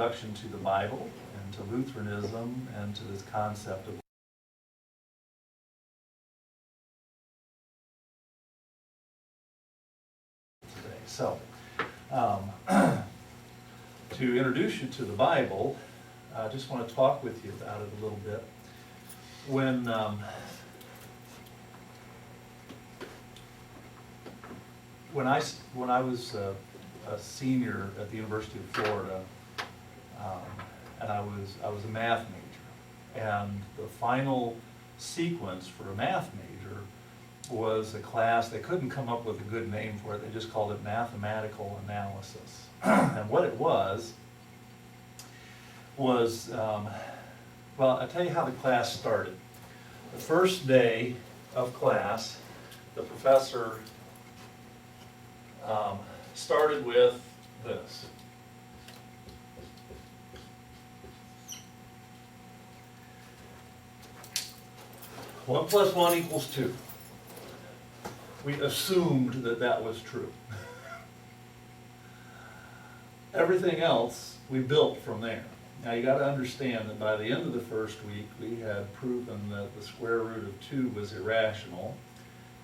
introduction to the Bible and to Lutheranism and to this concept of today. So, to introduce you to the Bible, I just want to talk with you about it a little bit. When I was a senior at the University of Florida, and I was a math major, and the final sequence for a math major was a class. They couldn't come up with a good name for it. They just called it mathematical analysis. And what it was, well, I'll tell you how the class started. The first day of class, the professor started with this. One plus one equals 2. We assumed that that was true. Everything else we built from there. Now you got to understand that by the end of the first week we had proven that the square root of 2 was irrational,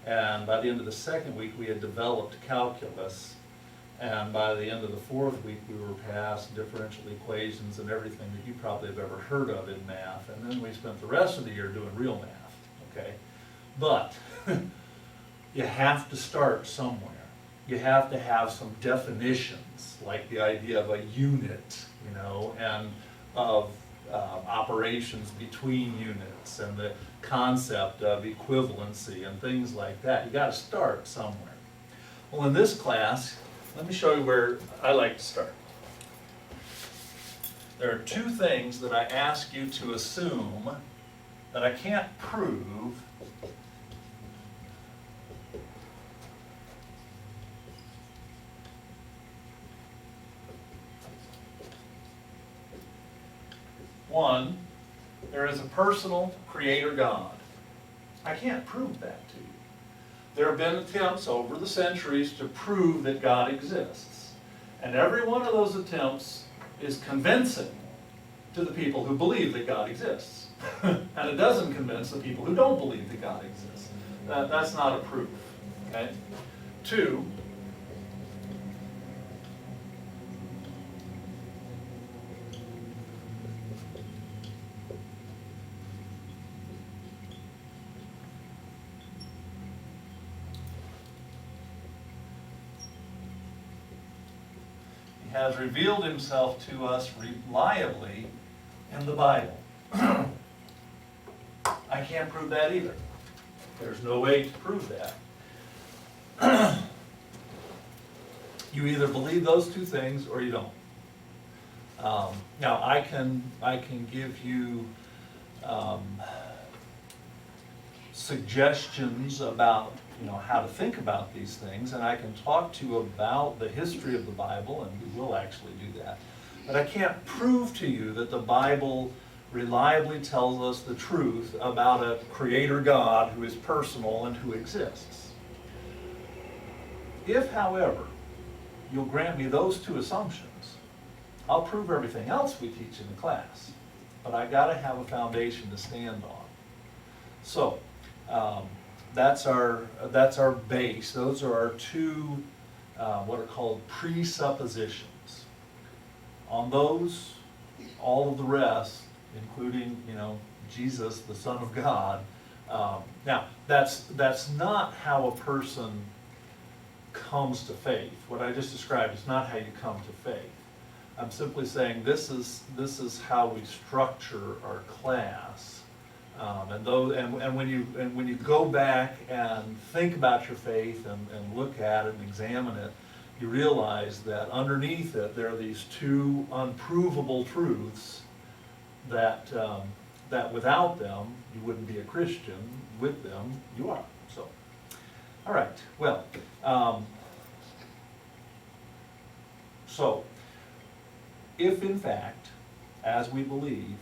and by the end of the second week we had developed calculus, and by the end of the fourth week we were past differential equations and everything that you probably have ever heard of in math, and then we spent the rest of the year doing real math, okay? But you have to start somewhere. You have to have some definitions, like the idea of a unit, you know, and of operations between units, and the concept of equivalency and things like that. You got to start somewhere. Well, in this class, let me show you where I like to start. There are 2 things that I ask you to assume that I can't prove One, there is a personal creator God. I can't prove that to you. There have been attempts over the centuries to prove that God exists. And every one of those attempts is convincing to the people who believe that God exists. And it doesn't convince the people who don't believe that God exists. That's not a proof. Okay? 2, has revealed himself to us reliably in the Bible. I can't prove that either. There's no way to prove that. You either believe those 2 things or you don't. Now I can give you suggestions about how to think about these things, and I can talk to you about the history of the Bible, and we will actually do that. But I can't prove to you that the Bible reliably tells us the truth about a creator God who is personal and who exists. If, however, you'll grant me those 2 assumptions, I'll prove everything else we teach in the class. But I got to have a foundation to stand on. So, that's our base. Those are our 2 what are called presuppositions. On those, all of the rest, including Jesus, the Son of God. Now that's not how a person comes to faith. What I just described is not how you come to faith. I'm simply saying this is how we structure our class. And when you go back and think about your faith and look at it and examine it, you realize that underneath it there are these 2 unprovable truths that without them you wouldn't be a Christian. With them you are. So, all right. Well, so if in fact, as we believe,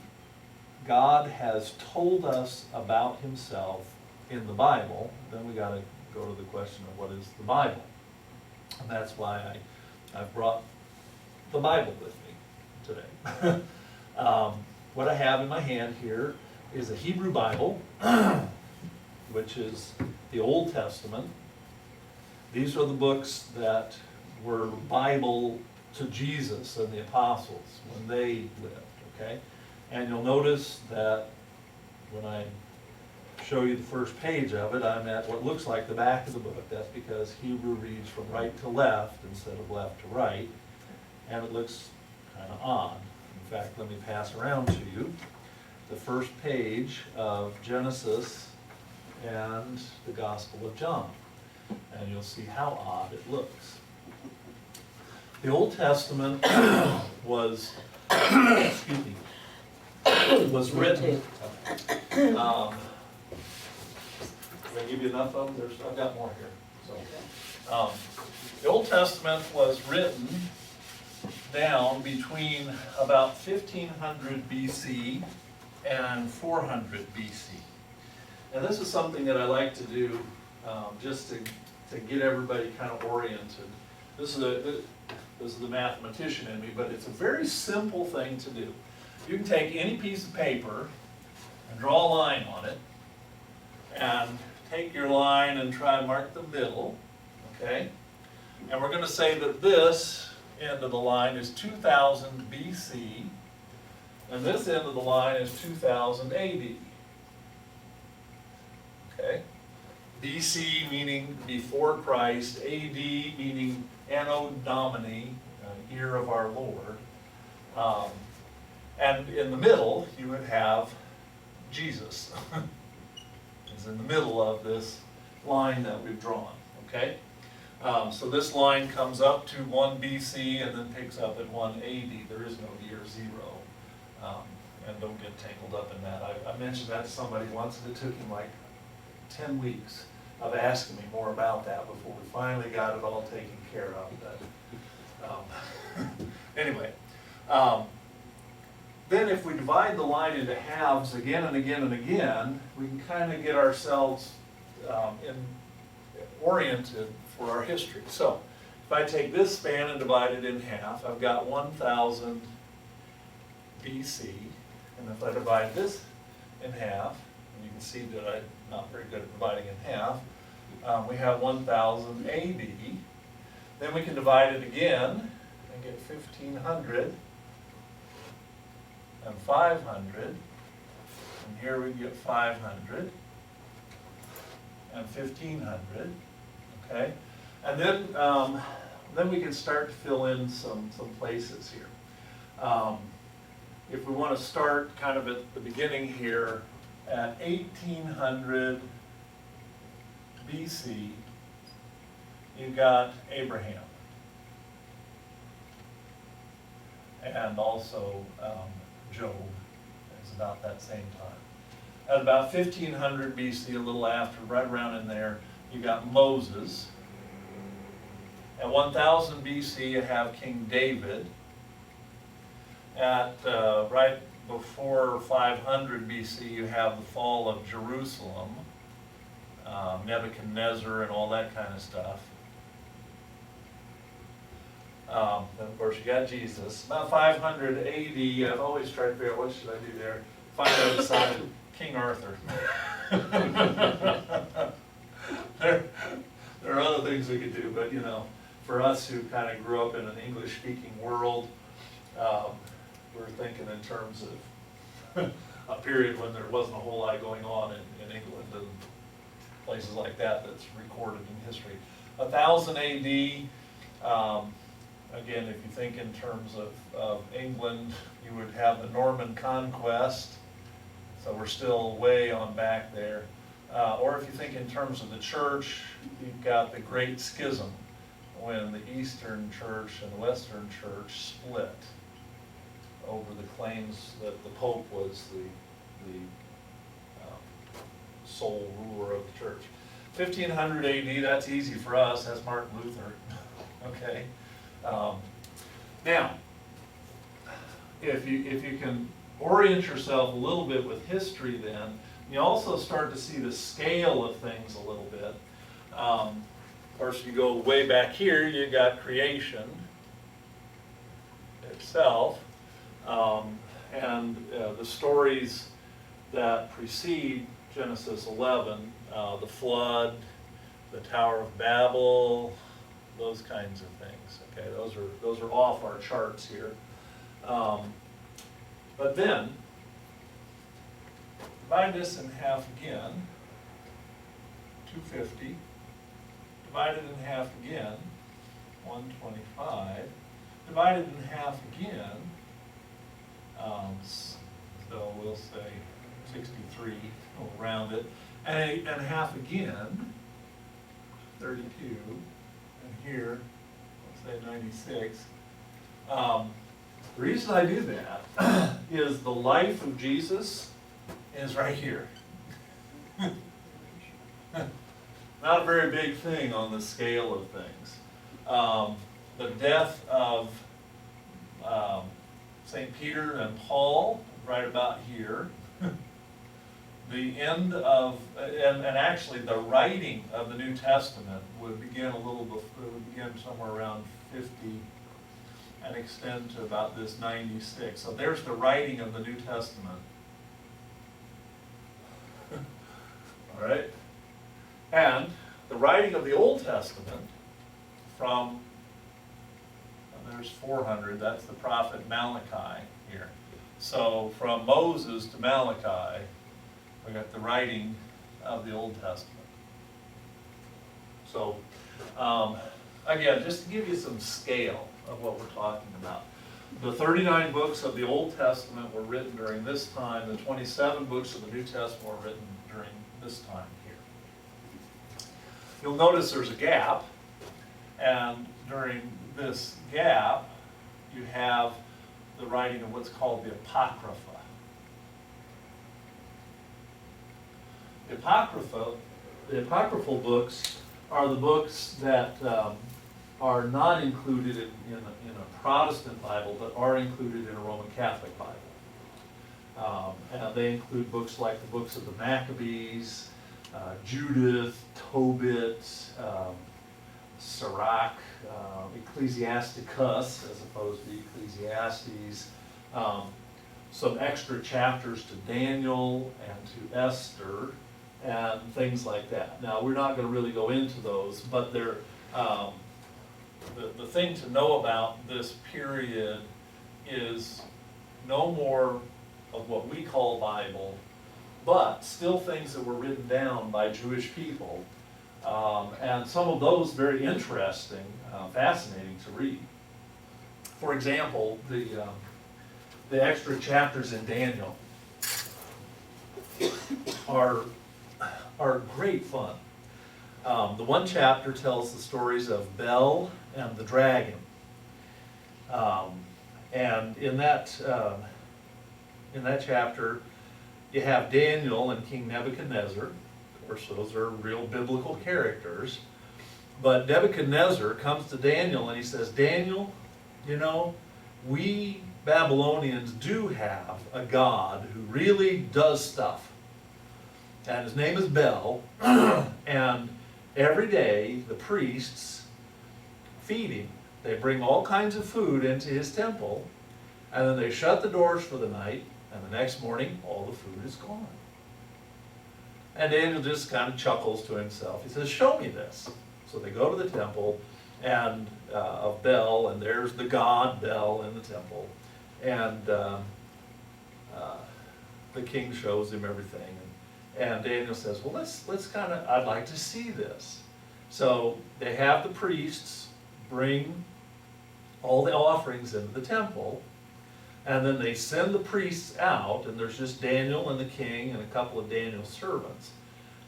God has told us about himself in the Bible, then we got to go to the question of what is the Bible. And that's why I've brought the Bible with me today. What I have in my hand here is a Hebrew Bible, which is the Old Testament. These are the books that were Bible to Jesus and the apostles when they lived, okay? And you'll notice that when I show you the first page of it, I'm at what looks like the back of the book. That's because Hebrew reads from right to left instead of left to right, and it looks kind of odd. In fact, let me pass around to you the first page of Genesis and the Gospel of John, and you'll see how odd it looks. The Old Testament was, excuse me, was written. Did I give you enough of them? I've got more here. So, the Old Testament was written down between about 1500 BC and 400 BC. And this is something that I like to do just to get everybody kind of oriented. This is the mathematician in me, but it's a very simple thing to do. You can take any piece of paper and draw a line on it, and take your line and try and mark the middle, okay? And we're going to say that this end of the line is 2000 BC, and this end of the line is 2000 AD. Okay? BC meaning before Christ, AD meaning Anno Domini, year of our Lord. And in the middle, you would have Jesus. Is in the middle of this line that we've drawn, okay? So this line comes up to 1 BC and then picks up at 1 AD. There is no year zero. And don't get tangled up in that. I mentioned that to somebody once, and it took him like 10 weeks of asking me more about that before we finally got it all taken care of. Anyway, then if we divide the line into halves again and again and again, we can kind of get ourselves oriented for our history. So if I take this span and divide it in half, I've got 1000 BC. And if I divide this in half, and you can see that I'm not very good at dividing in half, we have 1000 AD. Then we can divide it again and get 1500 and 500. And here we get 500 and 1500. Okay? And then we can start to fill in some places here. If we want to start kind of at the beginning here, at 1800 BC, you got Abraham. And also Job is about that same time. At about 1500 BC, a little after, right around in there, you got Moses. At 1000 BC, you have King David. At right before 500 BC, you have the fall of Jerusalem, Nebuchadnezzar and all that kind of stuff. Then of course you got Jesus. About 500 AD, I've always tried to figure out what should I do there. Finally I decided King Arthur. There are other things we could do, but you know, for us who kind of grew up in an English-speaking world, we're thinking in terms of a period when there wasn't a whole lot going on in England and places like that that's recorded in history. 1000 AD, again, if you think in terms of England, you would have the Norman Conquest, so we're still way on back there. Or if you think in terms of the church, you've got the Great Schism, when the Eastern Church and the Western Church split over the claims that the Pope was the sole ruler of the church. 1500 AD, that's easy for us, that's Martin Luther, okay? Now, if you can orient yourself a little bit with history then, you also start to see the scale of things a little bit. Of course, you go way back here, you got creation itself. stories that precede Genesis 11, the flood, the Tower of Babel, those kinds of things. Okay, those are off our charts here. But then, divide this in half again, 250. Divided in half again, 125. Divided in half again, so we'll say 63, we'll round it. And half again, 32. And here, let's say 96. The reason I do that is the life of Jesus is right here. Not a very big thing on the scale of things. The death of St. Peter and Paul, right about here. The end of, and actually the writing of the New Testament would begin a little before, it would begin somewhere around 50 and extend to about this 96. So there's the writing of the New Testament. All right? And the writing of the Old Testament from, there's 400, that's the prophet Malachi here. So from Moses to Malachi, we got the writing of the Old Testament. So, again, just to give you some scale of what we're talking about. The 39 books of the Old Testament were written during this time. The 27 books of the New Testament were written during this time here. You'll notice there's a gap, and during this gap, you have the writing of what's called the Apocrypha. The Apocryphal books are the books that are not included in a Protestant Bible, but are included in a Roman Catholic Bible. And they include books like the books of the Maccabees, Judith, Tobit, Sirach, Ecclesiasticus, as opposed to Ecclesiastes, some extra chapters to Daniel and to Esther, and things like that. Now, we're not going to really go into those, but they're, the thing to know about this period is no more of what we call Bible, but still things that were written down by Jewish people, and some of those very interesting, fascinating to read. For example, the extra chapters in Daniel are great fun. The one chapter tells the stories of Bel and the dragon. And in that chapter, you have Daniel and King Nebuchadnezzar. Of course, those are real biblical characters. But Nebuchadnezzar comes to Daniel and he says, Daniel, you know, we Babylonians do have a God who really does stuff. And his name is Bel. And every day the priests feed him. They bring all kinds of food into his temple, and then they shut the doors for the night, and the next morning all the food is gone. And Daniel just kind of chuckles to himself. He says, show me this. So they go to the temple and of Bel, and there's the god Bel in the temple. And the king shows him everything. And Daniel says, well, let's kind of, I'd like to see this. So they have the priests bring all the offerings into the temple, and then they send the priests out, and there's just Daniel and the king and a couple of Daniel's servants.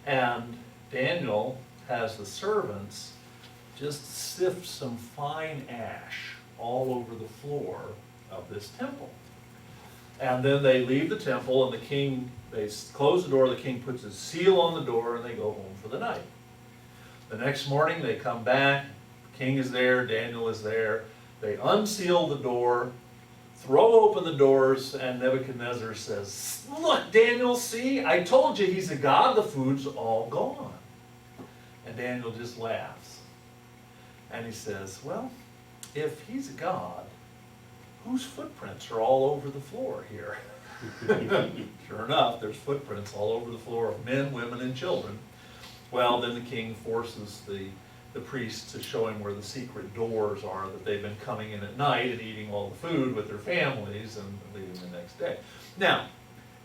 And Daniel has the servants just sift some fine ash all over the floor of this temple. And then they leave the temple, and the king, they close the door, the king puts his seal on the door, and they go home for the night. The next morning they come back, the king is there, Daniel is there, they unseal the door, throw open the doors, and Nebuchadnezzar says, look, Daniel, see, I told you he's a god, the food's all gone. And Daniel just laughs. And he says, well, if he's a god, whose footprints are all over the floor here? Sure enough, there's footprints all over the floor of men, women, and children. Well, then the king forces the priests to show him where the secret doors are, that they've been coming in at night and eating all the food with their families and leaving the next day. Now,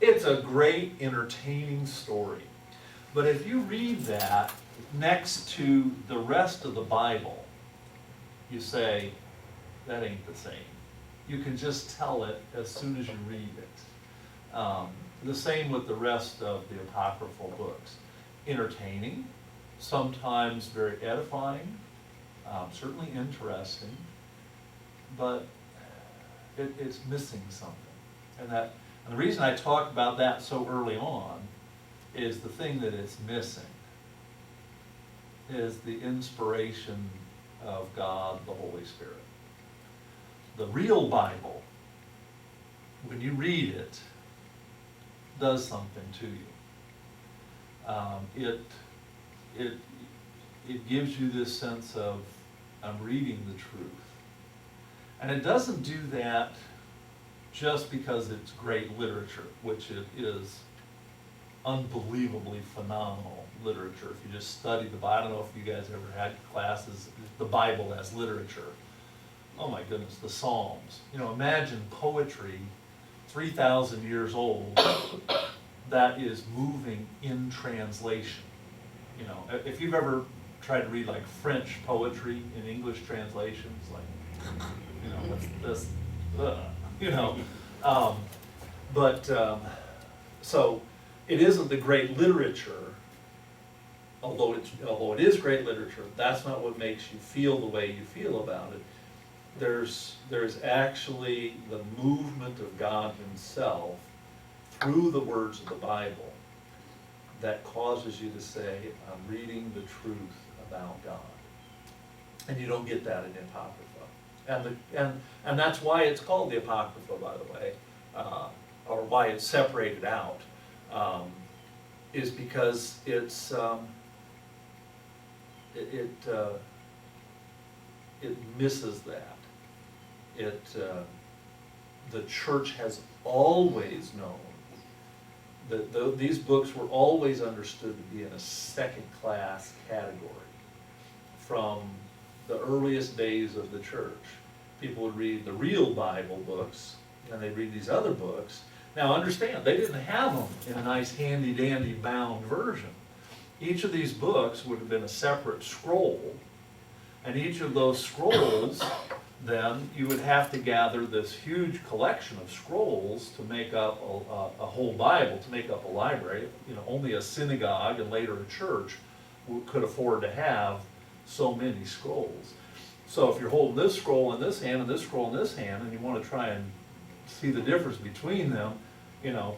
it's a great, entertaining story. But if you read that next to the rest of the Bible, you say, that ain't the same. You can just tell it as soon as you read it. The same with the rest of the apocryphal books. Entertaining, sometimes very edifying, certainly interesting, but it's missing something. And the reason I talk about that so early on is the thing that it's missing is the inspiration of God, the Holy Spirit. The real Bible, when you read it, does something to you. It gives you this sense of, I'm reading the truth. And it doesn't do that just because it's great literature, which it is unbelievably phenomenal literature. If you just study the Bible, I don't know if you guys ever had classes, the Bible as literature. Oh my goodness, the Psalms. You know, imagine poetry 3,000 years old that is moving in translation. You know, if you've ever tried to read like French poetry in English translations, like, you know, what's this, you know. So it isn't the great literature, although it is great literature, that's not what makes you feel the way you feel about it. There's actually the movement of God himself through the words of the Bible that causes you to say, I'm reading the truth about God. And you don't get that in the Apocrypha. And that's why it's called the Apocrypha, by the way, or why it's separated out, is because it misses that. The church has always known that these books were always understood to be in a second-class category from the earliest days of the church. People would read the real Bible books, and they'd read these other books. Now understand, they didn't have them in a nice handy-dandy bound version. Each of these books would have been a separate scroll, and each of those scrolls, then you would have to gather this huge collection of scrolls to make up a whole Bible, to make up a library. You know, only a synagogue and later a church could afford to have so many scrolls. So if you're holding this scroll in this hand and this scroll in this hand, and you want to try and see the difference between them, you know,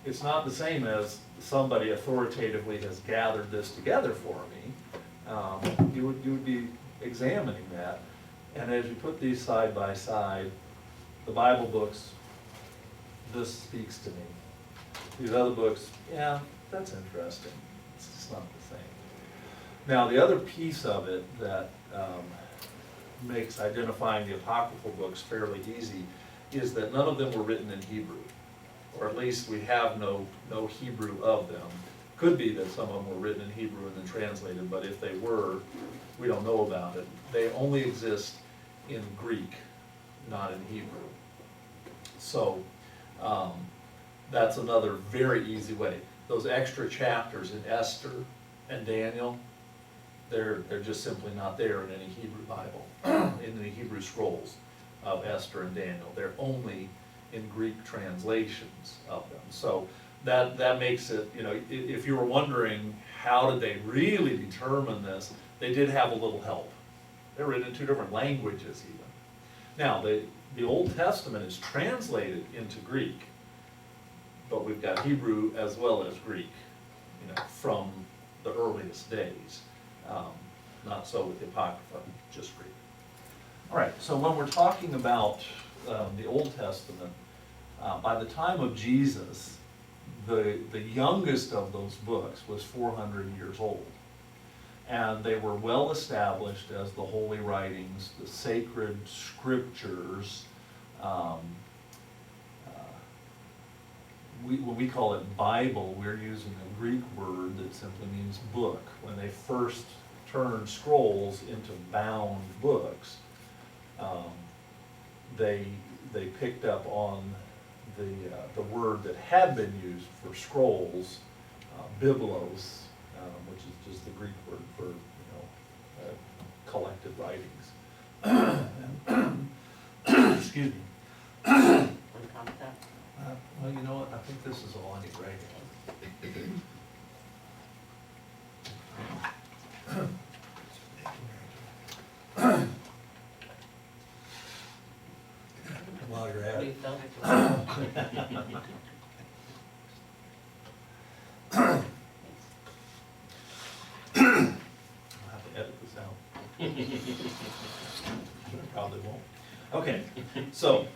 it's not the same as somebody authoritatively has gathered this together for me. You would be examining that. And as you put these side by side, the Bible books, this speaks to me. These other books, yeah, that's interesting. It's just not the same. Now, the other piece of it that makes identifying the apocryphal books fairly easy is that none of them were written in Hebrew, or at least we have no Hebrew of them. Could be that some of them were written in Hebrew and then translated, but if they were, we don't know about it. They only exist in Greek, not in Hebrew. So that's another very easy way. Those extra chapters in Esther and Daniel, they're just simply not there in any Hebrew Bible, in the Hebrew scrolls of Esther and Daniel. They're only in Greek translations of them. So that makes it, you know, if you were wondering how did they really determine this, they did have a little help. They're written in two different languages even. Now, the Old Testament is translated into Greek, but we've got Hebrew as well as Greek, you know, from the earliest days. Not so with the Apocrypha, just Greek. All right, so when we're talking about the Old Testament, by the time of Jesus, the youngest of those books was 400 years old. And they were well established as the holy writings, the sacred scriptures, when we call it Bible, we're using a Greek word that simply means book. When they first turned scrolls into bound books, they picked up on the word that had been used for scrolls, biblos, which is just the Greek word for collected writings. Excuse me. Well, you know what? I think this is all I need right here. While you're at it. I'll have to edit this out. Probably won't. Okay, so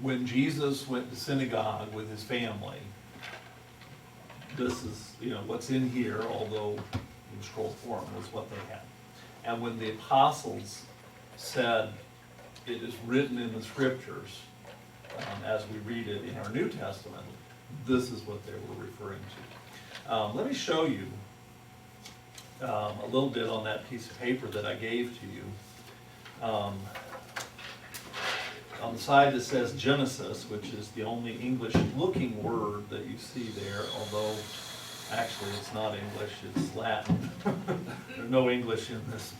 when Jesus went to synagogue with his family, this is, what's in here, although in scroll form, was what they had. And when the apostles said, it is written in the scriptures, as we read it in our New Testament, this is what they were referring to. Let me show you a little bit on that piece of paper that I gave to you. On the side that says Genesis, which is the only English-looking word that you see there, although actually it's not English, it's Latin. There's no English in this.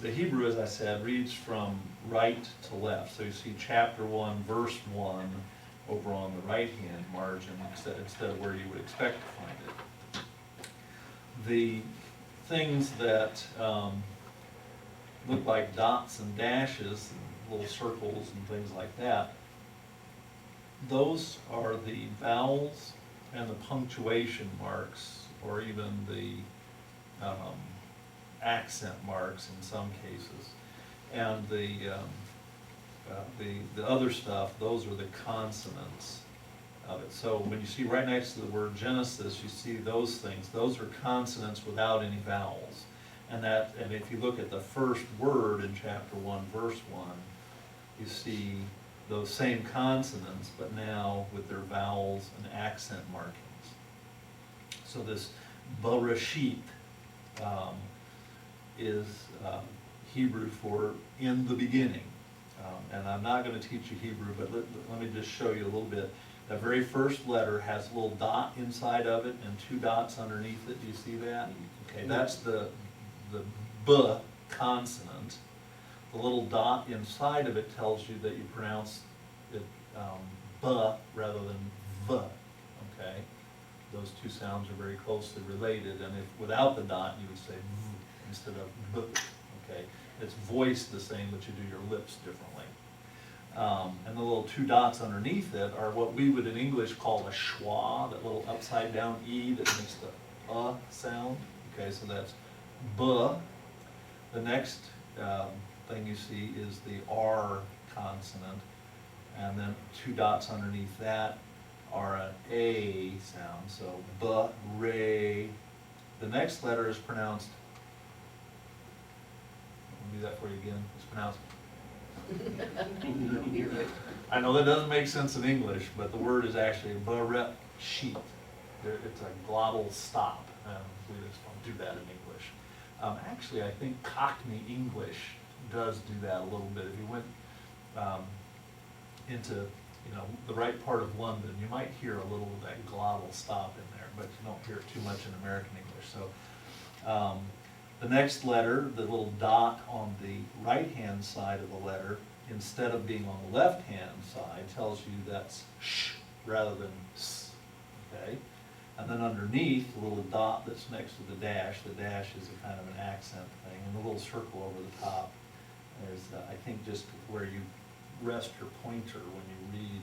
The Hebrew, as I said, reads from right to left. So you see chapter 1, verse 1 over on the right-hand margin instead of where you would expect to find it. The things that look like dots and dashes, and little circles and things like that, those are the vowels and the punctuation marks, or even the accent marks in some cases. And the other stuff, those are the consonants of it. So when you see right next to the word Genesis, you see those things. Those are consonants without any vowels. And if you look at the first word in chapter 1, verse 1, you see those same consonants, but now with their vowels and accent markings. So this Bereshit is Hebrew for in the beginning. And I'm not going to teach you Hebrew, but let me just show you a little bit. The very first letter has a little dot inside of it and two dots underneath it. Do you see that? Okay, that's the B consonant. The little dot inside of it tells you that you pronounce it B rather than V. Okay, those two sounds are very closely related, and if without the dot you would say V instead of B. Okay, it's voiced the same, but you do your lips differently. And the little two dots underneath it are what we would in English call a schwa, that little upside down E that makes the sound. Okay, so that's B. The next thing you see is the R consonant, and then two dots underneath that are an A sound, so B, re. The next letter is pronounced, I'll do that for you again, it's pronounced. I know that doesn't make sense in English, but the word is actually Bereshit. It's a glottal stop, and we just don't do that in English. Actually, I think Cockney English does do that a little bit. If you went into the right part of London, you might hear a little of that glottal stop in there, but you don't hear it too much in American English. So the next letter, the little dot on the right-hand side of the letter, instead of being on the left-hand side, tells you that's sh rather than s. Okay? And then underneath, the little dot that's next to the dash is a kind of an accent thing, and the little circle over the top is, I think, just where you rest your pointer when you read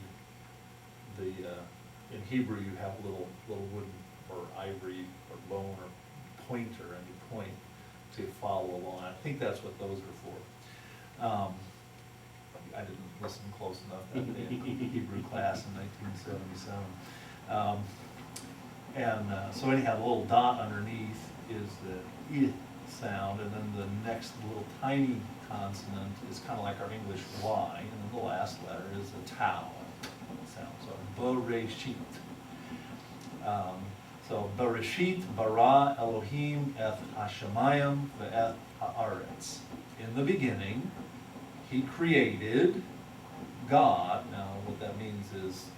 in Hebrew you have a little wooden or ivory or bone or pointer, and you point to follow along. I think that's what those are for. I didn't listen close enough that day in Hebrew class in 1977. So anyhow, the little dot underneath is the I sound, and then the next little tiny consonant is kind of like our English Y, and then the last letter is a tau sound. So Bereshit. So Bereshit bara Elohim et hashamayim ve'et haaretz. In the beginning, he created God. Now, what that means is,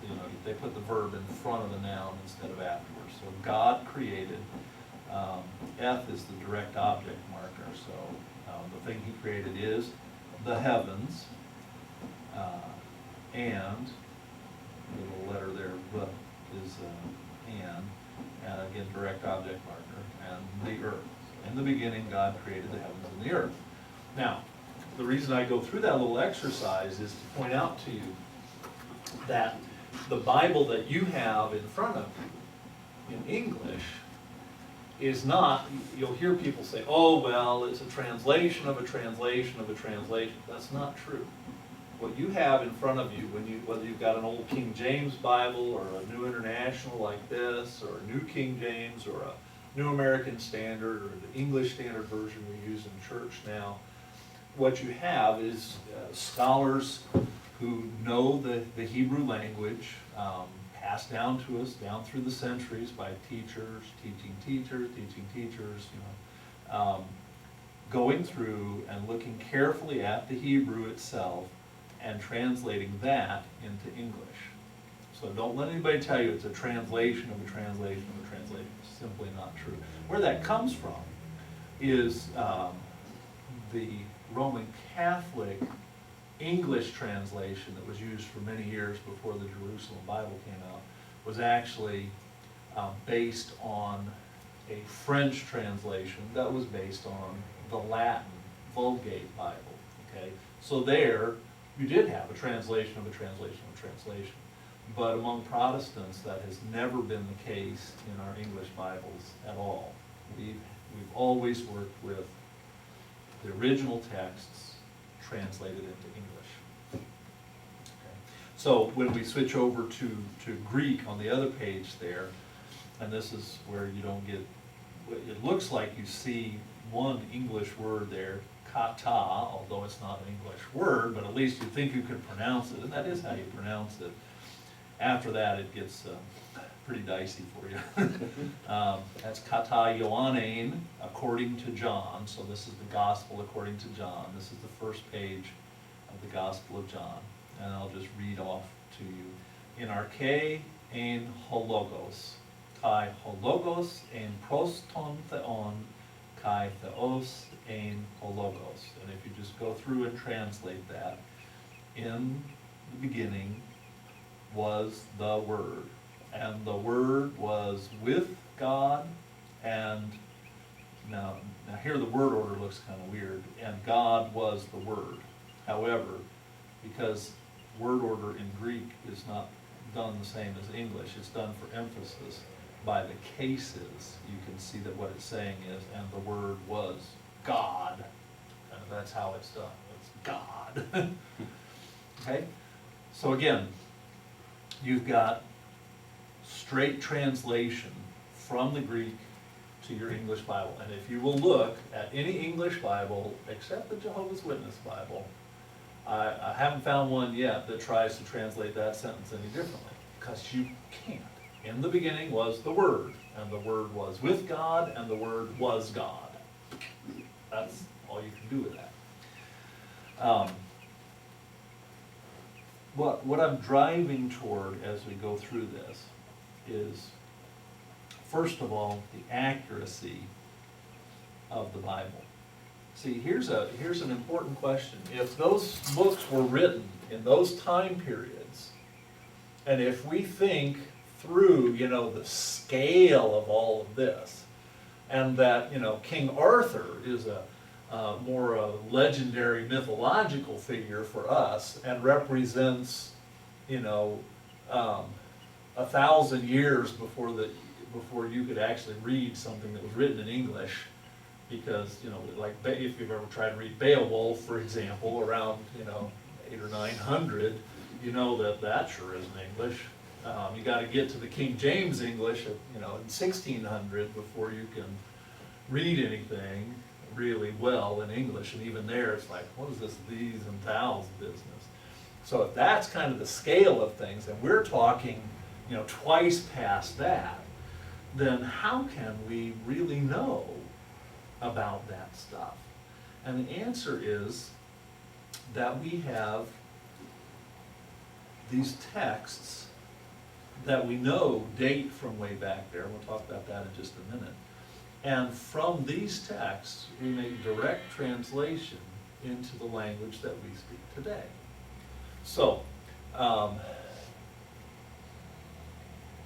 they put the verb in front of the noun instead of afterwards. So God created. Eth is the direct object marker. So the thing he created is the heavens, and the little letter there, but is and again direct object marker, and the earth. In the beginning, God created the heavens and the earth. Now, the reason I go through that little exercise is to point out to you that the Bible that you have in front of you in English is not, you'll hear people say, oh, well, it's a translation of a translation of a translation. That's not true. What you have in front of you, whether you've got an old King James Bible or a New International like this, or a New King James, or a New American Standard, or the English Standard Version we use in church now, what you have is scholars who know the Hebrew language, passed down to us down through the centuries by teachers, teaching teachers, going through and looking carefully at the Hebrew itself and translating that into English. So don't let anybody tell you it's a translation of a translation of a translation. It's simply not true. Where that comes from is the Roman Catholic English translation that was used for many years before the Jerusalem Bible came out was actually based on a French translation that was based on the Latin Vulgate Bible. Okay, so there you did have a translation of a translation of a translation, but among Protestants that has never been the case in our English Bibles at all. We've always worked with the original texts translated into English. Okay. So when we switch over to Greek on the other page there, and this is where you don't get, it looks like you see one English word there, kata, although it's not an English word, but at least you think you can pronounce it, and that is how you pronounce it. After that, it gets pretty dicey for you. That's kata Ioannein, according to John. So this is the Gospel according to John. This is the first page of the Gospel of John. And I'll just read off to you. In arche ein hologos, kai hologos ein proston theon, kai theos ein hologos. And if you just go through and translate that, in the beginning was the Word, and the Word was with God, and now here the word order looks kind of weird, and God was the Word. However, because word order in Greek is not done the same as English, it's done for emphasis. By the cases, you can see that what it's saying is, and the Word was God, and that's how it's done. It's God. Okay? So again, you've got straight translation from the Greek to your English Bible. And if you will look at any English Bible, except the Jehovah's Witness Bible, I haven't found one yet that tries to translate that sentence any differently, because you can't. In the beginning was the Word, and the Word was with God, and the Word was God. That's all you can do with that. What I'm driving toward as we go through this is, first of all, the accuracy of the Bible. See, here's an important question. If those books were written in those time periods, and if we think through, the scale of all of this, and that, King Arthur is more a legendary mythological figure for us and represents, 1,000 years before you could actually read something that was written in English, because like if you've ever tried to read Beowulf, for example, around 800 or 900, that sure isn't English. You got to get to the King James English, in 1600 before you can read anything. really well in English, and even there, it's like, what is this these and thous business? So if that's kind of the scale of things, and we're talking, twice past that, then how can we really know about that stuff? And the answer is that we have these texts that we know date from way back there. We'll talk about that in just a minute. And from these texts, we make direct translation into the language that we speak today. So,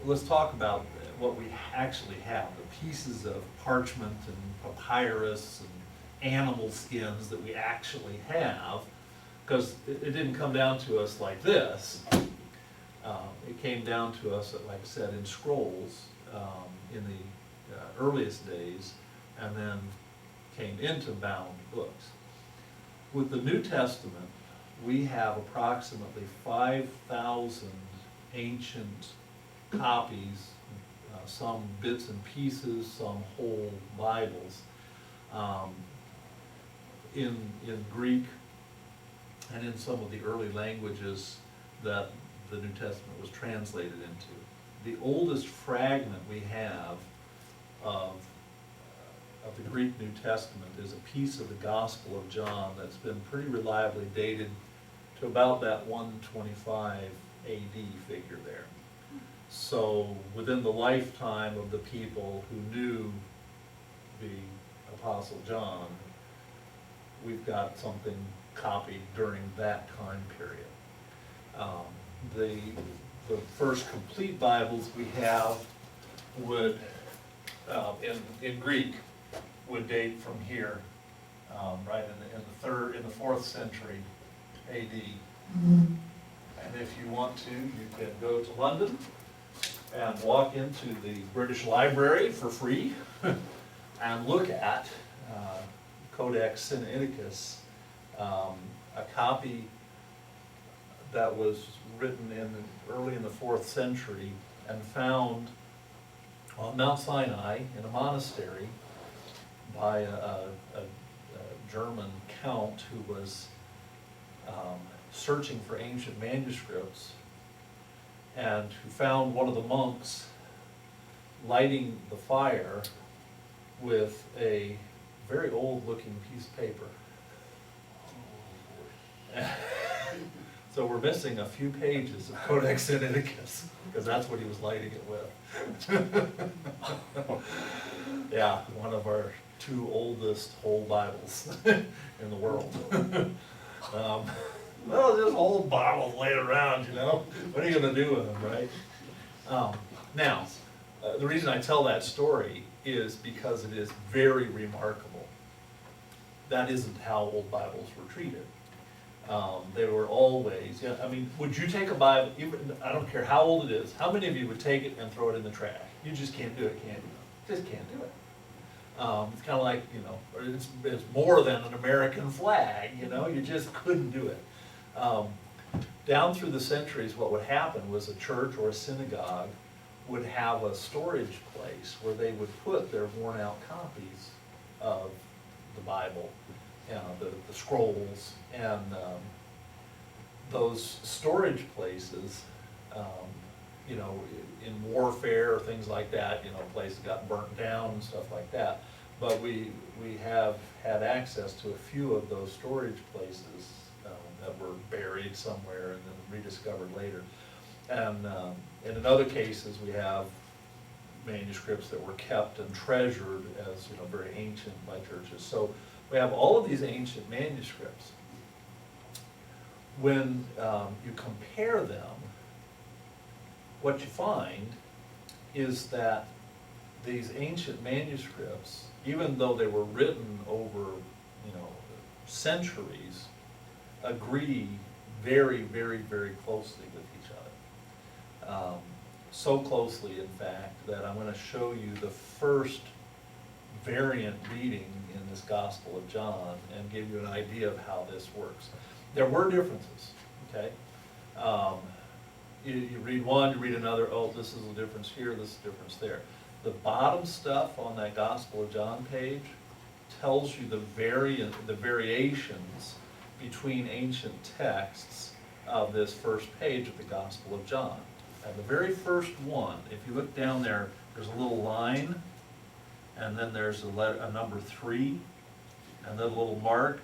let's talk about what we actually have, the pieces of parchment and papyrus and animal skins that we actually have, because it didn't come down to us like this. It came down to us, like I said, in scrolls in the earliest days, and then came into bound books. With the New Testament, we have approximately 5,000 ancient copies, some bits and pieces, some whole Bibles, in Greek and in some of the early languages that the New Testament was translated into. The oldest fragment we have of the Greek New Testament is a piece of the Gospel of John that's been pretty reliably dated to about that 125 AD figure there. So within the lifetime of the people who knew the Apostle John, we've got something copied during that time period. The first complete Bibles we have would, in Greek, would date from here, right in the 4th century AD. And if you want to, you can go to London and walk into the British Library for free and look at Codex Sinaiticus, a copy that was written early in the 4th century and found on Mount Sinai in a monastery by a German count who was searching for ancient manuscripts, and who found one of the monks lighting the fire with a very old looking piece of paper. So we're missing a few pages of Codex Sinaiticus, because that's what he was lighting it with. Yeah, one of our 2 oldest whole Bibles in the world. Well, just old Bibles laying around, What are you going to do with them, right? Now, the reason I tell that story is because it is very remarkable. That isn't how old Bibles were treated. They were always, would you take a Bible, even, I don't care how old it is, how many of you would take it and throw it in the trash? You just can't do it, can you? Just can't do it. It's kind of like, it's more than an American flag, you just couldn't do it. Down through the centuries, what would happen was a church or a synagogue would have a storage place where they would put their worn out copies of the Bible, the scrolls, and those storage places, in warfare or things like that, places got burnt down and stuff like that. But we have had access to a few of those storage places that were buried somewhere and then rediscovered later. And in other cases, we have manuscripts that were kept and treasured as very ancient by churches. So we have all of these ancient manuscripts. When you compare them, what you find is that these ancient manuscripts, even though they were written over centuries, agree very, very, very closely with each other. So closely, in fact, that I'm going to show you the first variant reading in this Gospel of John and give you an idea of how this works. There were differences, okay? You read one, you read another, oh, this is a difference here, this is a difference there. The bottom stuff on that Gospel of John page tells you the variations between ancient texts of this first page of the Gospel of John. And the very first one, if you look down there, there's a little line, and then there's a number 3, and then a little mark,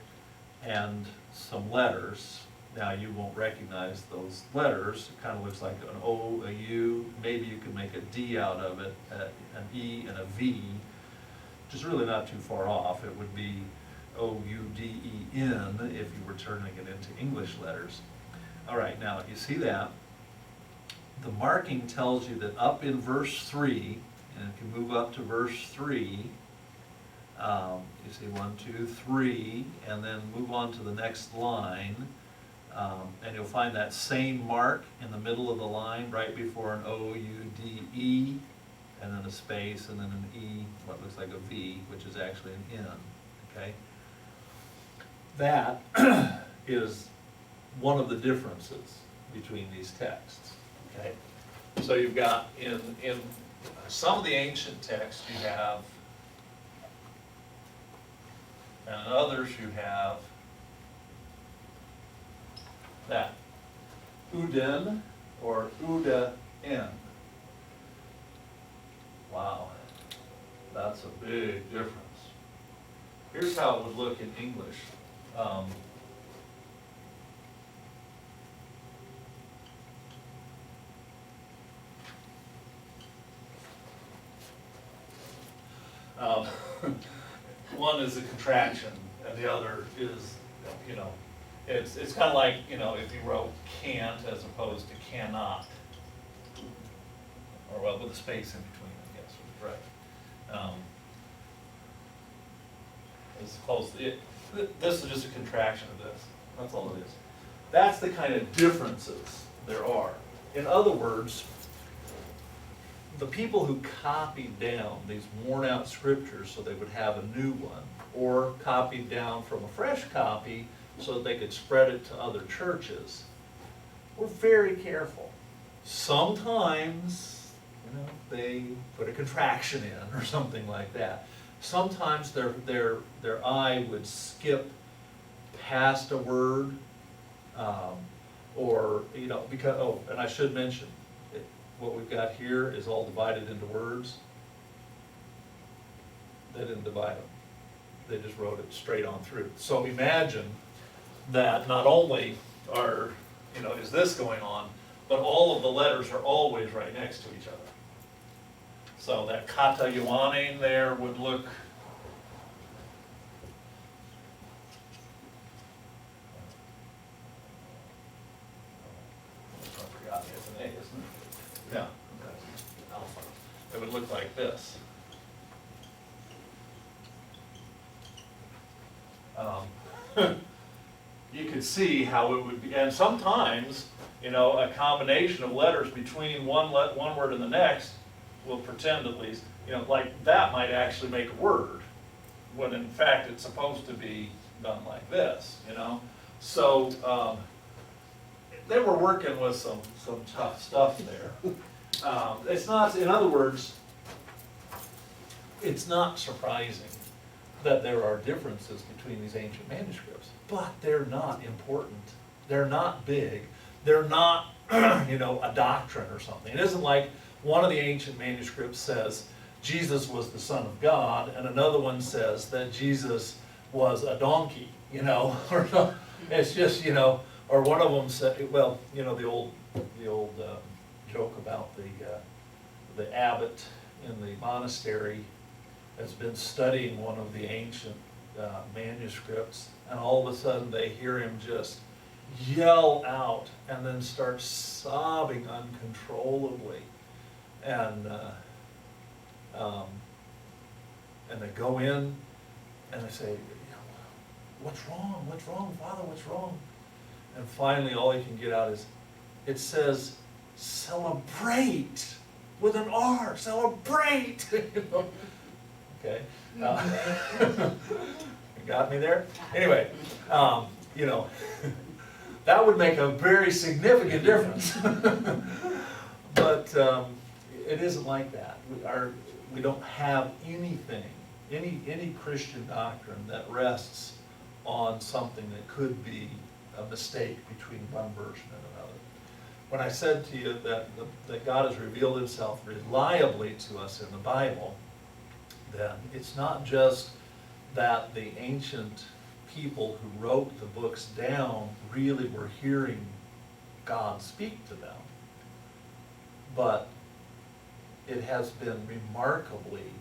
and some letters. Now you won't recognize those letters. It kind of looks like an O, a U, maybe you could make a D out of it, an E and a V, which is really not too far off. It would be O-U-D-E-N if you were turning it into English letters. All right, now you see that. The marking tells you that up in verse 3, and if you move up to verse 3, you see 1, 2, 3, and then move on to the next line, and you'll find that same mark in the middle of the line, right before an O-U-D-E, and then a space, and then an E, what looks like a V, which is actually an N, okay? That is one of the differences between these texts, okay? So you've got, in some of the ancient texts you have, and in others you have that, Uden or Uda-N. Wow, that's a big difference. Here's how it would look in English. One is a contraction, and the other is, you know, it's kind of like, you know, if you wrote can't as opposed to cannot, or well, with a space in between, I guess, right? As opposed to this is just a contraction of this. That's all it is. That's the kind of differences there are. In other words, the people who copied down these worn out scriptures so they would have a new one, or copied down from a fresh copy so that they could spread it to other churches, were very careful. Sometimes, you know, they put a contraction in or something like that. Sometimes their eye would skip past a word, or, you know, because, oh, and I should mention, what we've got here is all divided into words. They didn't divide them. They just wrote it straight on through. So imagine that not only are, you know, is this going on, but all of the letters are always right next to each other. So that kata yuaning there would look, I forgot it's an A, isn't it? Yeah, alpha. It would look like this. You could see how it would be, and sometimes, you know, a combination of letters between one word and the next will pretend, at least, you know, like that might actually make a word, when in fact it's supposed to be done like this, you know. So they were working with some tough stuff there. It's not, in other words, it's not surprising that there are differences between these ancient manuscripts, but they're not important. They're not big. They're not, you know, a doctrine or something. It isn't like one of the ancient manuscripts says Jesus was the Son of God, and another one says that Jesus was a donkey, you know, or it's just, you know, or one of them said, well, you know, the old joke about the abbot in the monastery has been studying one of the ancient manuscripts, and all of a sudden they hear him just yell out and then start sobbing uncontrollably, and they go in and they say, "What's wrong? What's wrong, Father? What's wrong?" And finally, all he can get out is, "It says celebrate with an R. Celebrate." You know? Okay. You got me there? Anyway, you know, that would make a very significant difference. But it isn't like that. We don't have anything any Christian doctrine that rests on something that could be a mistake between one version and another. When I said to you that God has revealed himself reliably to us in the Bible, then it's not just that the ancient people who wrote the books down really were hearing God speak to them, but it has been remarkably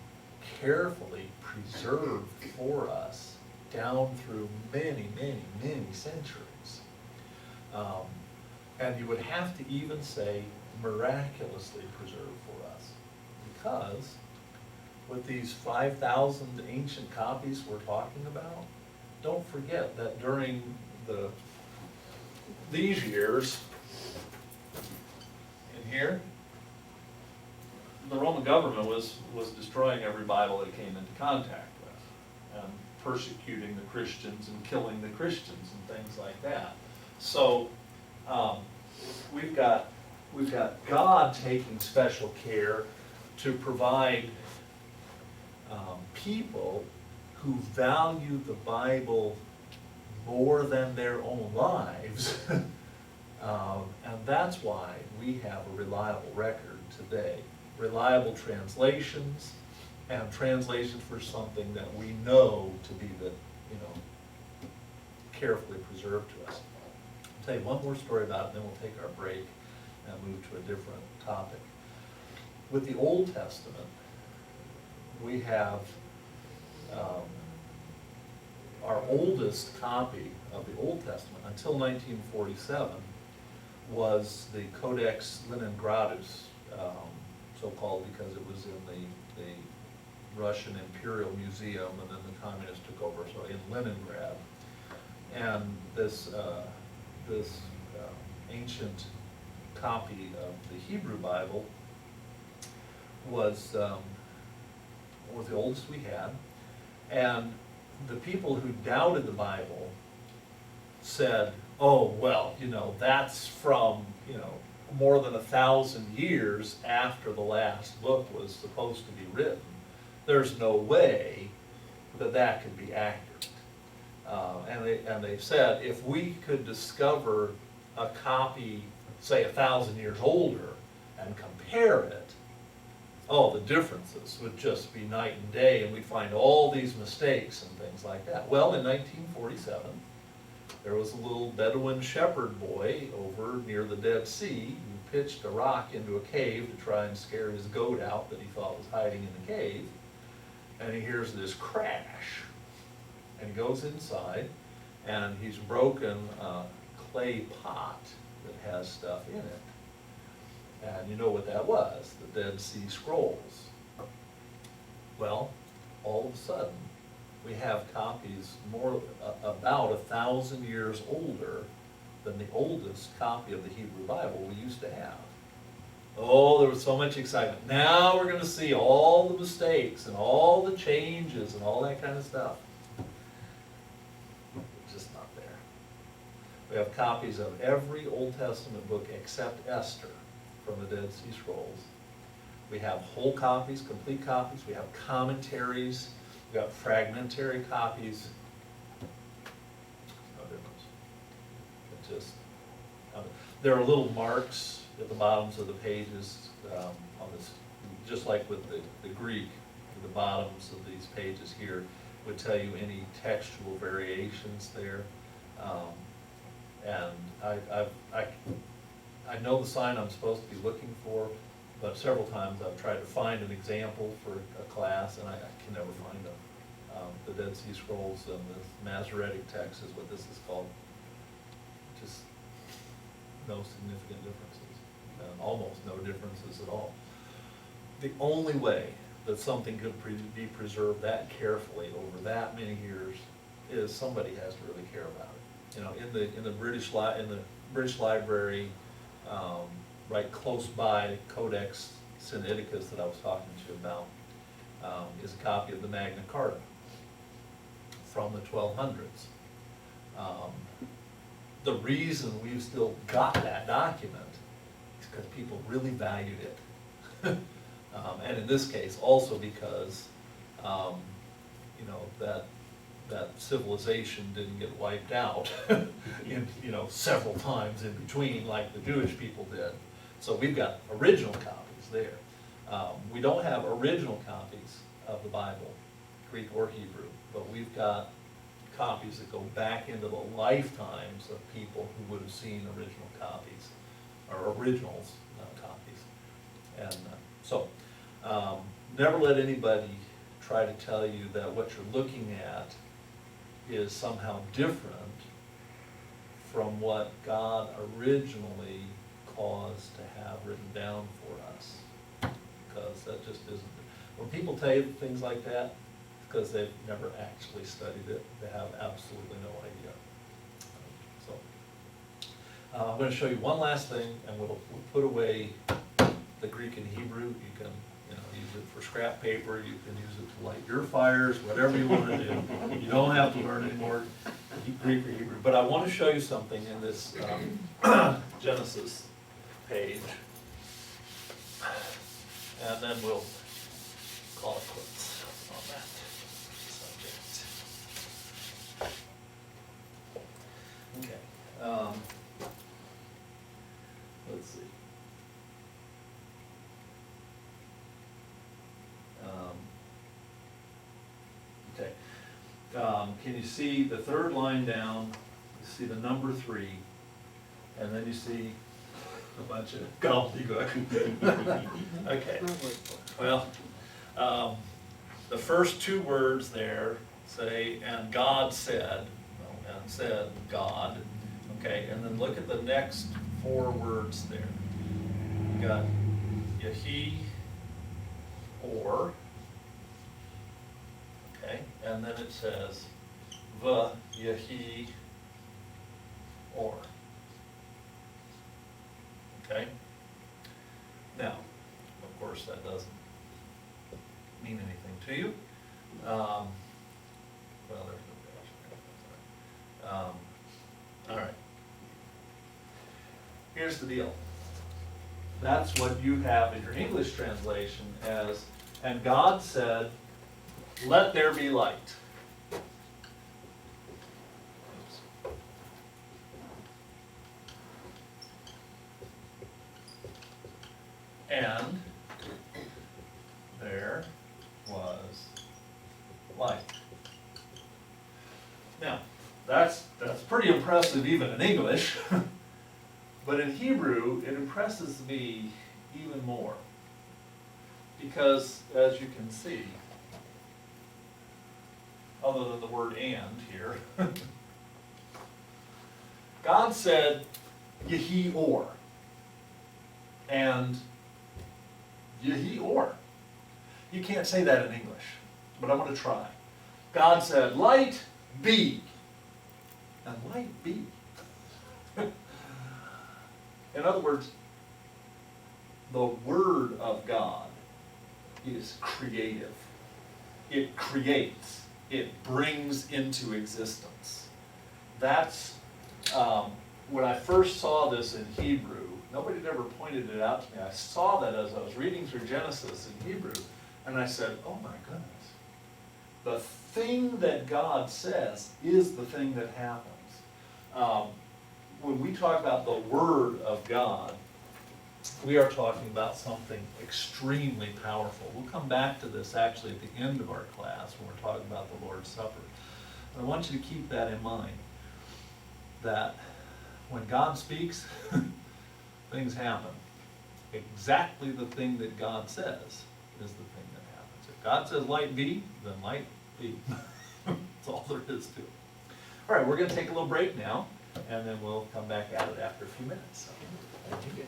carefully preserved for us down through many, many, many centuries. And you would have to even say miraculously preserved for us, because with these 5,000 ancient copies we're talking about, don't forget that during these years in here, the Roman government was destroying every Bible it came into contact with, and persecuting the Christians and killing the Christians and things like that. So we've got God taking special care to provide people who value the Bible more than their own lives, and that's why we have a reliable record today. Reliable translations, and translations for something that we know to be carefully preserved to us. I'll tell you one more story about it, and then we'll take our break and move to a different topic. With the Old Testament, we have our oldest copy of the Old Testament until 1947 was the Codex Leningradus, so-called because it was in the Russian Imperial Museum, and then the communists took over, so in Leningrad. And this ancient copy of the Hebrew Bible was the oldest we had, and the people who doubted the Bible said, oh, well, that's from, more than 1,000 years after the last book was supposed to be written. There's no way that could be accurate. And they said, if we could discover a copy, say 1,000 years older, and compare it, the differences would just be night and day, and we'd find all these mistakes and things like that. Well, in 1947, there was a little Bedouin shepherd boy over near the Dead Sea who pitched a rock into a cave to try and scare his goat out that he thought was hiding in the cave. And he hears this crash, and he goes inside, and he's broken a clay pot that has stuff in it. And you know what that was, the Dead Sea Scrolls. Well, all of a sudden, we have copies about 1,000 years older than the oldest copy of the Hebrew Bible we used to have. Oh, there was so much excitement. Now we're going to see all the mistakes and all the changes and all that kind of stuff. It's just not there. We have copies of every Old Testament book except Esther from the Dead Sea Scrolls. We have whole copies, complete copies. We have commentaries. We've got fragmentary copies. No difference. It just, there are little marks at the bottoms of the pages on this, just like with the Greek, the bottoms of these pages here would tell you any textual variations there. And I know the sign I'm supposed to be looking for, but several times I've tried to find an example for a class, and I can never find them. The Dead Sea Scrolls and the Masoretic text is what this is called. Just no significant differences, and almost no differences at all. The only way that something could be preserved that carefully over that many years is somebody has to really care about it. In the British Library, right close by Codex Sinaiticus that I was talking to you about, is a copy of the Magna Carta from the 1200s. The reason we've still got that document is because people really valued it. And in this case, also because that civilization didn't get wiped out in, several times in between like the Jewish people did. So we've got original copies there. We don't have original copies of the Bible, Greek or Hebrew, but we've got copies that go back into the lifetimes of people who would have seen original copies, or originals, not copies. And so, never let anybody try to tell you that what you're looking at is somehow different from what God originally caused to have written down for us. Because that just isn't, when people tell you things like that, it's because they've never actually studied it. They have absolutely no idea. So, I'm going to show you one last thing, and we'll put away the Greek and Hebrew. You can use it for scrap paper, you can use it to light your fires, whatever you want to do. You don't have to learn any more Greek or Hebrew. But I want to show you something in this Genesis page, and then we'll call it quits on that subject. Okay. Let's see. Okay. Can you see the third line down? You see the number 3, and then you see a bunch of gobbledygook. Okay. Well, the first 2 words there say, and God said, and said God. Okay, and then look at the next 4 words there. You got Yehi, or, okay, and then it says Yehi, or. Okay? Now, of course, that doesn't mean anything to you. Well, there's no dash. All right. Here's the deal. That's what you have in your English translation as, and God said, let there be light. And there was light. Now, that's pretty impressive even in English, but in Hebrew it impresses me even more. Because, as you can see, other than the word and here, God said, Yehi or, and Yehi or. You can't say that in English, but I'm going to try. God said, light be, and light be. In other words, the Word of God is creative. It creates. It brings into existence. That's, when I first saw this in Hebrew, nobody had ever pointed it out to me. I saw that as I was reading through Genesis in Hebrew, and I said, oh my goodness. The thing that God says is the thing that happens. When we talk about the Word of God, we are talking about something extremely powerful. We'll come back to this actually at the end of our class when we're talking about the Lord's Supper. But I want you to keep that in mind, that when God speaks, things happen. Exactly the thing that God says is the thing that happens. If God says light be, then light be. That's all there is to it. All right, we're going to take a little break now, and then we'll come back at it after a few minutes. Good.